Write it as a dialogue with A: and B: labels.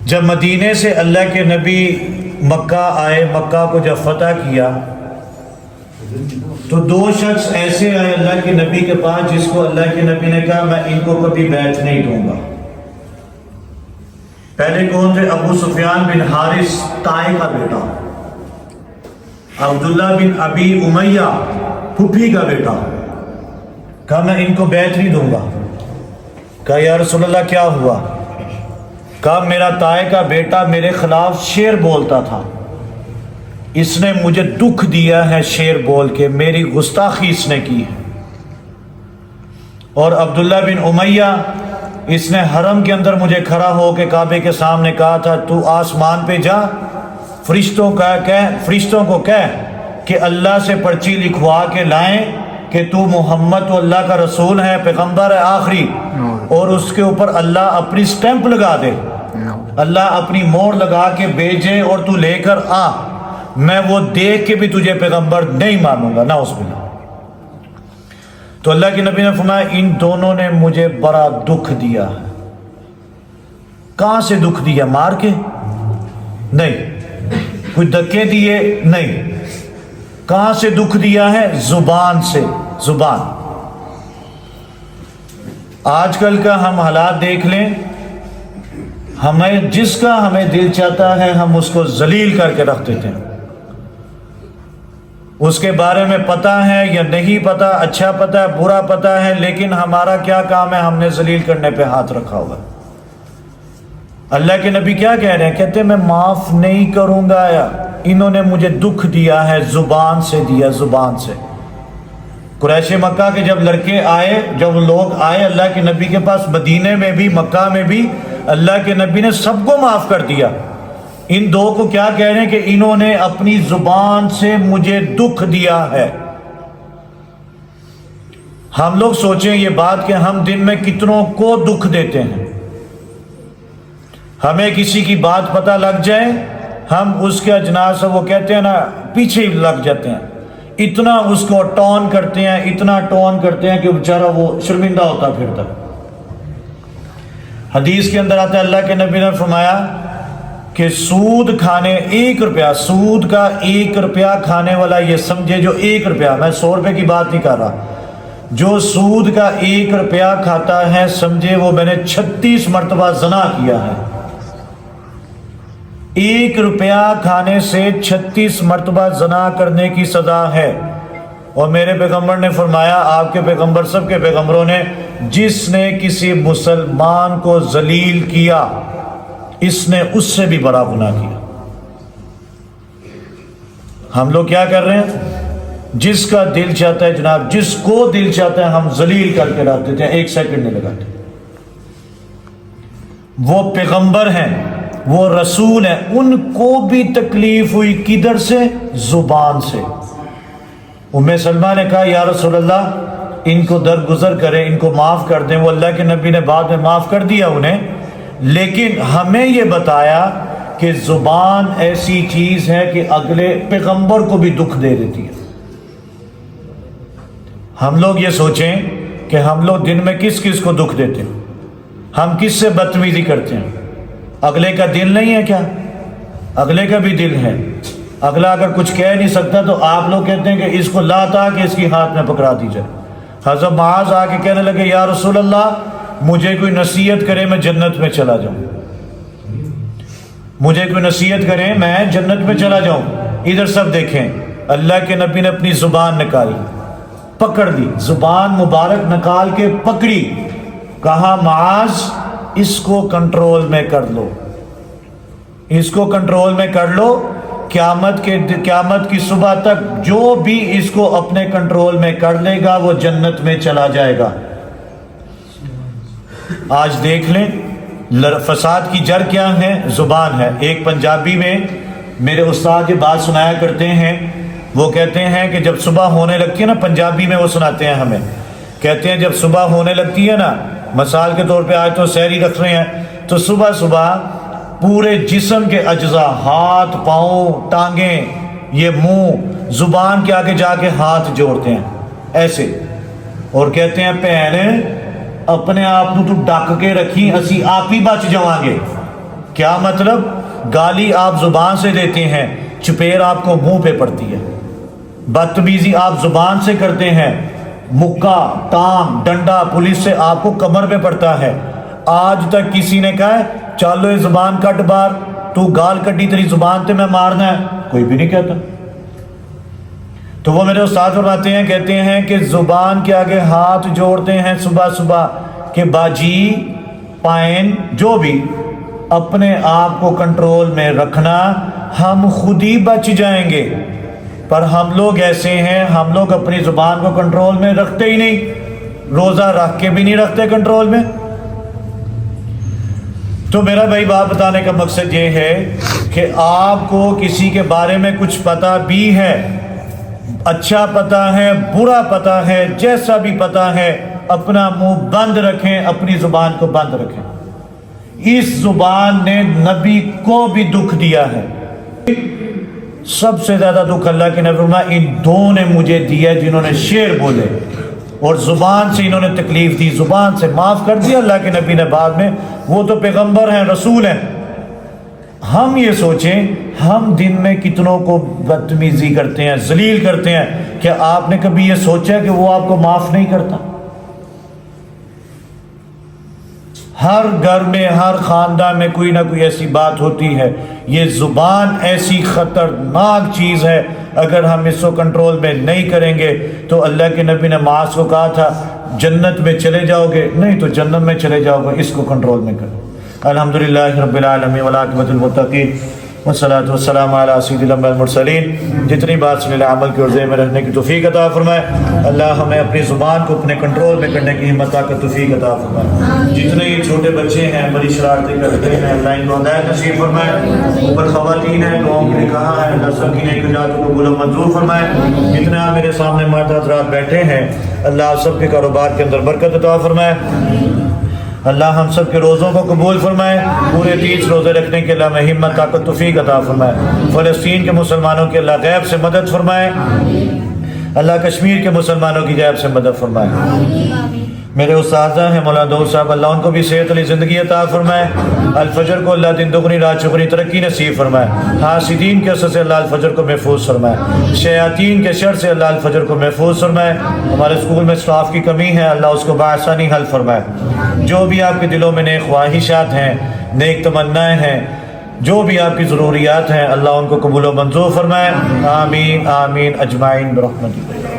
A: جب مدینے سے اللہ کے نبی مکہ آئے، مکہ کو جب فتح کیا تو دو شخص ایسے آئے اللہ کے نبی کے پاس جس کو اللہ کے نبی نے کہا میں ان کو کبھی بیعت نہیں دوں گا۔ پہلے کون تھے؟ ابو سفیان بن حارث طائع کا بیٹا، عبداللہ بن ابی امیہ پھوپھی کا بیٹا۔ کہا میں ان کو بیعت نہیں دوں گا۔ کہا یا رسول اللہ کیا ہوا؟ کہا میرا طائع کا بیٹا میرے خلاف شعر بولتا تھا، اس نے مجھے دکھ دیا ہے شعر بول کے، میری گستاخی اس نے کی ہے۔ اور عبداللہ بن امیہ اس نے حرم کے اندر مجھے کھڑا ہو کے کعبے کے سامنے کہا تھا تو آسمان پہ جا، فرشتوں کو کہہ کہ اللہ سے پرچی لکھوا کے لائیں کہ تو محمد تو اللہ کا رسول ہے، پیغمبر ہے آخری، اور اس کے اوپر اللہ اپنی سٹیمپ لگا دے، اللہ اپنی مور لگا کے بھیجے اور تو لے کر آ، میں وہ دیکھ کے بھی تجھے پیغمبر نہیں مانوں گا، نعوذ باللہ۔ تو اللہ کے نبی نے فرمایا ان دونوں نے مجھے بڑا دکھ دیا ہے۔ کہاں سے دکھ دیا؟ مار کے نہیں، کوئی دھکے دیے نہیں، کہاں سے دکھ دیا ہے؟ زبان سے، زبان۔ آج کل کا ہم حالات دیکھ لیں، ہمیں جس کا ہمیں دل چاہتا ہے ہم اس کو ذلیل کر کے رکھ دیتے ہیں، اس کے بارے میں پتہ ہے یا نہیں پتہ، اچھا پتہ ہے برا پتہ ہے، لیکن ہمارا کیا کام ہے؟ ہم نے ذلیل کرنے پہ ہاتھ رکھا ہوا۔ اللہ کے نبی کیا کہہ رہے ہیں؟ کہتے ہیں میں معاف نہیں کروں گا، یا انہوں نے مجھے دکھ دیا ہے، زبان سے دیا، زبان سے۔ قریش مکہ کے جب لڑکے آئے، جب لوگ آئے اللہ کے نبی کے پاس، مدینے میں بھی مکہ میں بھی، اللہ کے نبی نے سب کو معاف کر دیا۔ ان دو کو کیا کہہ رہے ہیں کہ انہوں نے اپنی زبان سے مجھے دکھ دیا ہے۔ ہم لوگ سوچیں یہ بات کہ ہم دن میں کتنوں کو دکھ دیتے ہیں، ہمیں کسی کی بات پتہ لگ جائے ہم اس کے اجناس سے وہ کہتے ہیں نا پیچھے ہی لگ جاتے ہیں، اتنا اس کو ٹون کرتے ہیں، اتنا ٹون کرتے ہیں کہ بیچارہ وہ شرمندہ ہوتا پھرتا۔ حدیث کے اندر آتا ہے اللہ کے نبی نے فرمایا کہ سود کھانے 1 روپیہ، سود کا 1 روپیہ کھانے والا یہ سمجھے، جو 1 روپیہ، میں 100 روپے کی بات نہیں کر رہا، جو سود کا 1 روپیہ کھاتا ہے سمجھے وہ میں نے 36 مرتبہ زنا کیا ہے۔ 1 روپیہ کھانے سے 36 مرتبہ زنا کرنے کی سزا ہے۔ اور میرے پیغمبر نے فرمایا، آپ کے پیغمبر سب کے پیغمبروں نے، جس نے کسی مسلمان کو ذلیل کیا اس نے اس سے بھی بڑا گناہ کیا۔ ہم لوگ کیا کر رہے ہیں؟ جس کا دل چاہتا ہے جناب، جس کو دل چاہتا ہے ہم ذلیل کر کے رکھ دیتے ہیں، 1 سیکنڈ نہیں لگاتے۔ وہ پیغمبر ہیں، وہ رسول ہیں، ان کو بھی تکلیف ہوئی، کدھر سے؟ زبان سے۔ ام سلمہ نے کہا یا رسول اللہ ان کو درگزر کریں، ان کو معاف کر دیں۔ وہ اللہ کے نبی نے بعد میں معاف کر دیا انہیں، لیکن ہمیں یہ بتایا کہ زبان ایسی چیز ہے کہ اگلے پیغمبر کو بھی دکھ دے دیتی ہے۔ ہم لوگ یہ سوچیں کہ ہم لوگ دن میں کس کس کو دکھ دیتے ہیں، ہم کس سے بدتمیزی کرتے ہیں؟ اگلے کا دل نہیں ہے کیا؟ اگلے کا بھی دل ہے، اگلا اگر کچھ کہہ نہیں سکتا تو آپ لوگ کہتے ہیں کہ اس کو لاتا کہ اس کی ہاتھ میں پکڑا دی جائے۔ حضرت معاذ آ کے کہنے لگے یا رسول اللہ مجھے کوئی نصیحت کرے میں جنت میں چلا جاؤں، مجھے کوئی نصیحت کرے میں جنت میں چلا جاؤں۔ ادھر سب دیکھیں، اللہ کے نبی نے اپنی زبان نکالی، پکڑ لی، زبان مبارک نکال کے پکڑی، کہا معاذ اس کو کنٹرول میں کر لو، اس کو کنٹرول میں کر لو، قیامت کی صبح تک جو بھی اس کو اپنے کنٹرول میں کر لے گا وہ جنت میں چلا جائے گا۔ آج دیکھ لیں فساد کی جڑ کیا ہے؟ زبان ہے۔ ایک پنجابی میں میرے استاد یہ بات سنایا کرتے ہیں، وہ کہتے ہیں کہ جب صبح ہونے لگتی ہے نا، پنجابی میں وہ سناتے ہیں ہمیں، کہتے ہیں جب صبح ہونے لگتی ہے نا، مثال کے طور پہ آج تو سحری رکھ رہے ہیں، تو صبح صبح پورے جسم کے اجزاء، ہاتھ، پاؤں، ٹانگیں، یہ منہ، زبان کے آگے جا کے ہاتھ جوڑتے ہیں ایسے، اور کہتے ہیں بھین اپنے آپ کو تو ڈک کے رکھی، اسی آپ ہی بچ جاؤں گے۔ کیا مطلب؟ گالی آپ زبان سے دیتے ہیں، چپیر آپ کو منہ پہ پڑتی ہے، بدتمیزی آپ زبان سے کرتے ہیں، مکہ، ٹانگ، ڈنڈا پولیس سے آپ کو کمر پہ پڑتا ہے۔ آج تک کسی نے کہا ہے چالو یہ زبان کٹ بار، تو گال کٹی تیری زبان تے میں مارنا ہے؟ کوئی بھی نہیں کہتا۔ تو وہ میرے استاد فرماتے ہیں، کہتے ہیں کہ زبان کے آگے ہاتھ جوڑتے ہیں صبح صبح کہ باجی پائن جو بھی اپنے آپ کو کنٹرول میں رکھنا، ہم خود ہی بچ جائیں گے۔ پر ہم لوگ ایسے ہیں، ہم لوگ اپنی زبان کو کنٹرول میں رکھتے ہی نہیں، روزہ رکھ کے بھی نہیں رکھتے کنٹرول میں۔ تو میرا بھائی بات بتانے کا مقصد یہ ہے کہ آپ کو کسی کے بارے میں کچھ پتہ بھی ہے، اچھا پتہ ہے، برا پتہ ہے، جیسا بھی پتہ ہے، اپنا منہ بند رکھیں، اپنی زبان کو بند رکھیں۔ اس زبان نے نبی کو بھی دکھ دیا ہے۔ سب سے زیادہ دکھ اللہ کے نبی فرمایا ان دو نے مجھے دیا جنہوں نے شعر بولے اور زبان سے انہوں نے تکلیف دی، زبان سے معاف کر دیا اللہ کے نبی نے بعد میں، وہ تو پیغمبر ہیں، رسول ہیں۔ ہم یہ سوچیں ہم دن میں کتنوں کو بدتمیزی کرتے ہیں، ذلیل کرتے ہیں، کیا آپ نے کبھی یہ سوچا کہ وہ آپ کو معاف نہیں کرتا؟ ہر گھر میں، ہر خاندان میں کوئی نہ کوئی ایسی بات ہوتی ہے۔ یہ زبان ایسی خطرناک چیز ہے، اگر ہم اس کو کنٹرول میں نہیں کریں گے تو اللہ کے نبی نے معاذ کو کہا تھا جنت میں چلے جاؤ گے، نہیں تو جنت میں چلے جاؤ گے، اس کو کنٹرول میں کرو۔ الحمدللہ رب العالمین والعاقبۃ للمتقین والصلاۃ والسلام علی سید الانبیاء والمرسلین۔ جتنی بات سنی عمل کی اور ذہن میں رہنے کی توفیق عطا فرمائے۔ اللہ ہمیں اپنی زبان کو اپنے کنٹرول میں کرنے کی ہمت طاقت توفیق عطا فرمائے۔ جتنے یہ چھوٹے بچے ہیں بڑی شرارتیں کرتے ہیں، اللہ ان کو ہدایت نصیب فرمائے۔ اوپر خواتین ہیں، دعاؤں کے لیے کہا ہے، اللہ سب کی نیک نجات کو قبول و منظور فرمائے۔ جتنے آپ میرے سامنے مرد حضرات بیٹھے ہیں، اللہ آپ سب کے کاروبار کے اندر برکت عطا فرمائے۔ اللہ ہم سب کے روزوں کو قبول فرمائے، پورے 30 روزے رکھنے کے اللہ ہمیں ہمت طاقت توفیق عطا فرمائے۔ فلسطین کے مسلمانوں کے اللہ غیب سے مدد فرمائے، اللہ کشمیر کے مسلمانوں کی غیب سے مدد فرمائے۔ میرے اساتذہ ہیں مولانا داؤد صاحب، اللہ ان کو بھی صحت علی زندگی عطا فرمائے۔ الفجر کو اللہ دن دگنی رات چگنی ترقی نصیب فرمائے۔ حاسدین کے اثر سے اللہ الفجر کو محفوظ فرمائے، شیاطین کے شر سے اللہ الفجر کو محفوظ فرمائے۔ ہمارے اسکول میں اسٹاف کی کمی ہے، اللہ اس کو بآسانی حل فرمائے۔ جو بھی آپ کے دلوں میں نیک خواہشات ہیں، نیک تمنائیں ہیں، جو بھی آپ کی ضروریات ہیں، اللہ ان کو قبول و منظور فرمائے۔ آمین آمین اجمعین برحمتک۔